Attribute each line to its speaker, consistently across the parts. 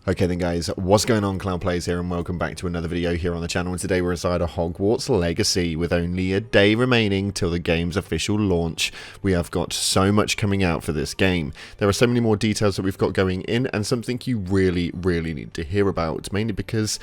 Speaker 1: Okay then guys, what's going on? Cloud Plays here and welcome back to another video here on the channel, and today we're inside of Hogwarts Legacy with only a day remaining till the game's official launch. We have got so much coming out for this game. There are so many more details that we've got going in and something you really need to hear about, mainly because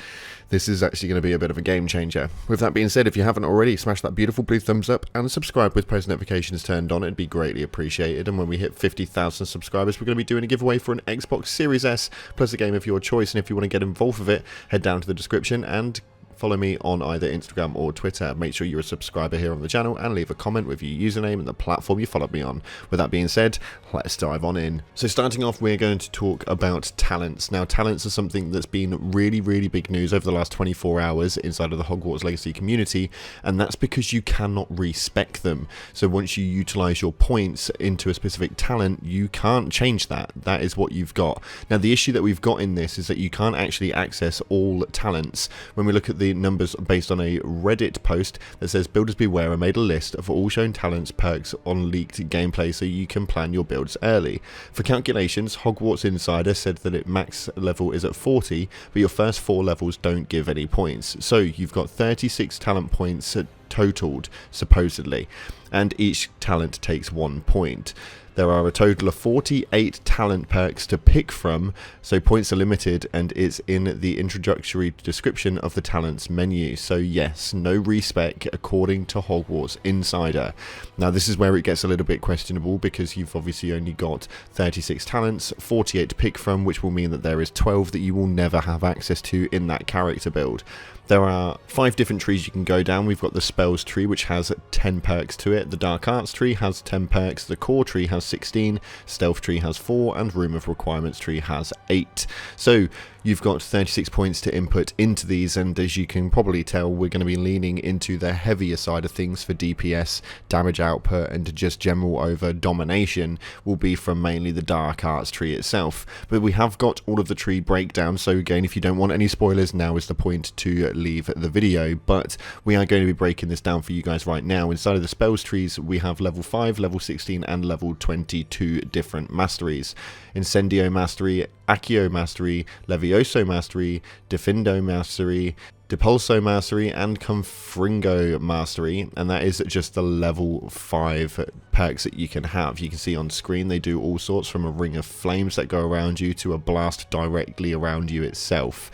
Speaker 1: this is actually going to be a bit of a game changer. With that being said, if you haven't already, smash that beautiful blue thumbs up and subscribe with post notifications turned on. It'd be greatly appreciated, and when we hit 50,000 subscribers we're going to be doing a giveaway for an Xbox Series S plus a game of your choice, and if you want to get involved with it, head down to the description and follow me on either Instagram or Twitter. Make sure you're a subscriber here on the channel and leave a comment with your username and the platform you followed me on. With that being said, let's dive on in. So starting off, we're going to talk about talents. Now, talents are something that's been really big news over the last 24 hours inside of the Hogwarts Legacy community, and that's because you cannot respec them. So once you utilize your points into a specific talent, you can't change that. That is what you've got. Now, the issue that we've got in this is that you can't actually access all talents. When we look at the numbers based on a Reddit post that says builders beware, I made a list of all shown talents perks on leaked gameplay so you can plan your builds early. For calculations, Hogwarts Insider said that its max level is at 40, but your first 4 levels don't give any points. So you've got 36 talent points totaled supposedly, and each talent takes 1 point. There are a total of 48 talent perks to pick from, so points are limited, and it's in the introductory description of the talents menu. So yes, no respec according to Hogwarts Insider. Now this is where it gets a little bit questionable, because you've obviously only got 36 talents, 48 to pick from, which will mean that there is 12 that you will never have access to in that character build. There are 5 different trees you can go down. We've got the spells tree, which has 10 perks to it. The dark arts tree has 10 perks. The core tree has 16. Stealth tree has 4. And room of requirements tree has 8. So you've got 36 points to input into these, and as you can probably tell, we're going to be leaning into the heavier side of things for DPS, damage output, and just general over domination will be from mainly the dark arts tree itself. But we have got all of the tree breakdown, so again, if you don't want any spoilers, now is the point to leave the video. But we are going to be breaking this down for you guys right now. Inside of the spells trees, we have level 5, level 16, and level 22 different masteries. Incendio mastery, Accio mastery, Levioso mastery, Defindo mastery, Depulso mastery, and Confringo mastery, and that is just the level 5 perks that you can have. You can see on screen they do all sorts, from a ring of flames that go around you to a blast directly around you itself.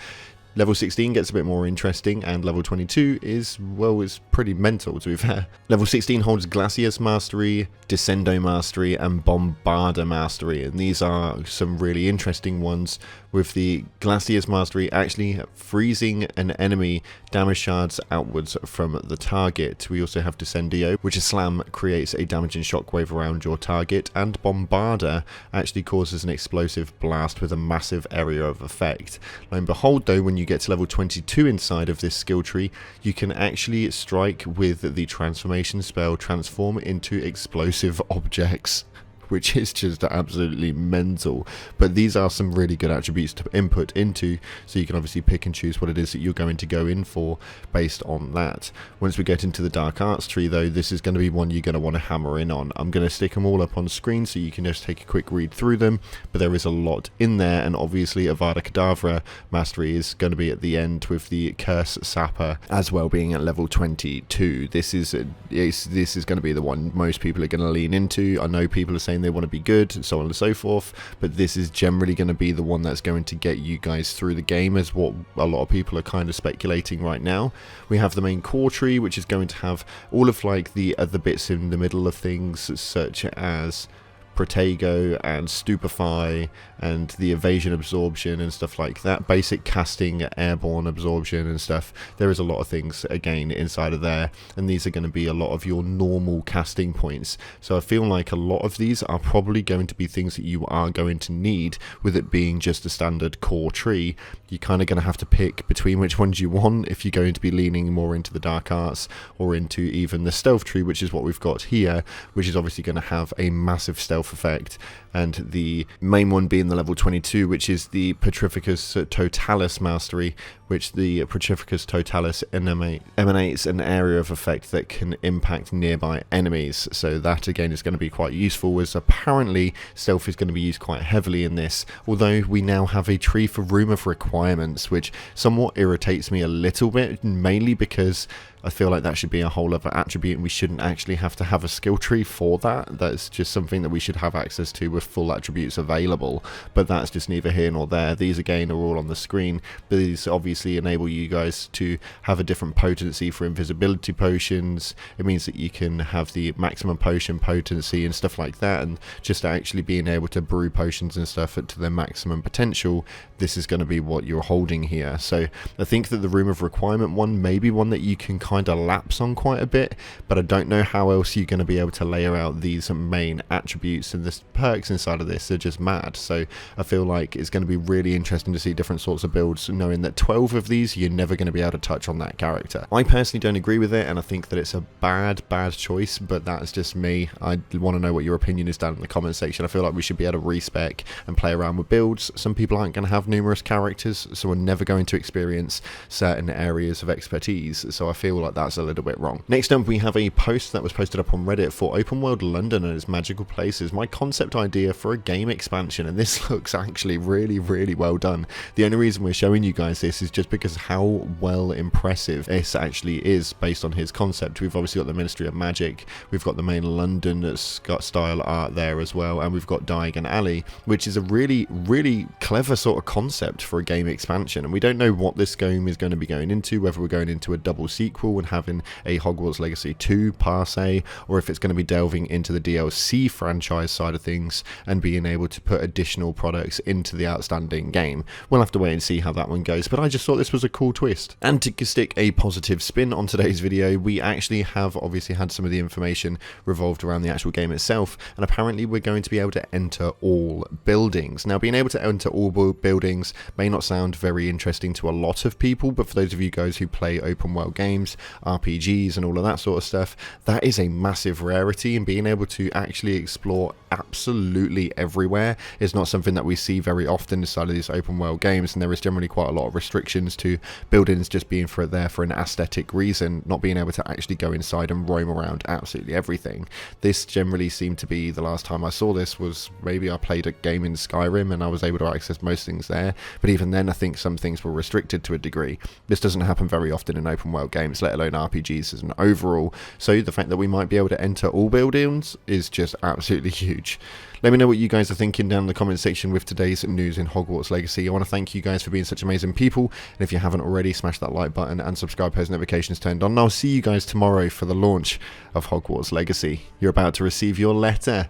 Speaker 1: Level 16 gets a bit more interesting, and level 22 is, well, it's pretty mental to be fair. Level 16 holds Glacius Mastery, Descendo Mastery, and Bombarda Mastery, and these are some really interesting ones, with the Glacius Mastery actually freezing an enemy damage shards outwards from the target. We also have Descendio, which a slam creates a damaging shockwave around your target, and Bombarda actually causes an explosive blast with a massive area of effect. Lo and behold though, when you get to level 22 inside of this skill tree, you can actually strike with the transformation spell Transform into Explosive Objects, which is just absolutely mental. But these are some really good attributes to input into, so you can obviously pick and choose what it is that you're going to go in for based on that. Once we get into the dark arts tree though, this is going to be one you're going to want to hammer in on. I'm going to stick them all up on screen so you can just take a quick read through them, but there is a lot in there, and obviously Avada Kedavra mastery is going to be at the end, with the Curse Sapper as well being at level 22. This is going to be the one most people are going to lean into. I know people are saying they want to be good, so on and so forth, but this is generally going to be the one that's going to get you guys through the game, is what a lot of people are kind of speculating right now. We have the main core tree, which is going to have all of like the other bits in the middle of things, such as Protego and Stupefy and the evasion absorption and stuff like that, basic casting, airborne absorption and stuff. There is a lot of things again inside of there, and these are going to be a lot of your normal casting points. So I feel like a lot of these are probably going to be things that you are going to need, with it being just a standard core tree. You're kind of going to have to pick between which ones you want if you're going to be leaning more into the dark arts or into even the stealth tree, which is what we've got here, which is obviously going to have a massive stealth effect, and the main one being the level 22, which is the Petrificus Totalis mastery, which the Petrificus Totalis emanates an area of effect that can impact nearby enemies. So that again is going to be quite useful, as apparently stealth is going to be used quite heavily in this, although we now have a tree for room of requirements, which somewhat irritates me a little bit, mainly because I feel like that should be a whole other attribute and we shouldn't actually have to have a skill tree for that. That's just something that we should have access to with full attributes available, but that's just neither here nor there. These again are all on the screen. These obviously enable you guys to have a different potency for invisibility potions. It means that you can have the maximum potion potency and stuff like that, and just actually being able to brew potions and stuff to their maximum potential. This is going to be what you're holding here. So I think that the room of requirement one may be one that you can kind of lapse on quite a bit, but I don't know how else you're going to be able to layer out these main attributes, and the perks inside of this are just mad. So I feel like it's going to be really interesting to see different sorts of builds, knowing that 12 of these you're never going to be able to touch on that character. I personally don't agree with it, and I think that it's a bad choice, but that's just me. I want to know what your opinion is down in the comment section. I feel like we should be able to respec and play around with builds. Some people aren't going to have numerous characters, so we're never going to experience certain areas of expertise, so I feel like that's a little bit wrong. Next up, we have a post that was posted up on Reddit for Open World London and its magical places. My concept idea for a game expansion, and this looks actually really well done. The only reason we're showing you guys this is just because how well impressive this actually is based on his concept. We've obviously got the Ministry of Magic, we've got the main London that's got style art there as well, and we've got Diagon Alley, which is a really clever sort of concept for a game expansion. And we don't know what this game is going to be going into, whether we're going into a double sequel and having a Hogwarts Legacy 2 per se, or if it's going to be delving into the DLC franchise side of things and being able to put additional products into the outstanding game. We'll have to wait and see how that one goes, but I just thought this was a cool twist. And to stick a positive spin on today's video, we actually have obviously had some of the information revolved around the actual game itself, and apparently we're going to be able to enter all buildings. Now, being able to enter all buildings may not sound very interesting to a lot of people, but for those of you guys who play open world games, RPGs and all of that sort of stuff, that is a massive rarity, and being able to actually explore absolutely everywhere is not something that we see very often inside of these open world games, and there is generally quite a lot of restrictions to buildings just being there for an aesthetic reason, not being able to actually go inside and roam around absolutely everything. This generally seemed to be, the last time I saw this was maybe I played a game in Skyrim and I was able to access most things there, but even then I think some things were restricted to a degree. This doesn't happen very often in open world games, let alone RPGs as an overall, so the fact that we might be able to enter all buildings is just absolutely huge. Let me know what you guys are thinking down in the comment section with today's news in Hogwarts Legacy. I want to thank you guys for being such amazing people, and if you haven't already, smash that like button and subscribe, post notifications turned on, and I'll see you guys tomorrow for the launch of Hogwarts Legacy. You're about to receive your letter.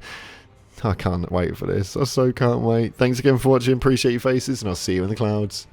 Speaker 1: I can't wait for this. I so can't wait. Thanks again for watching, appreciate your faces, and I'll see you in the clouds.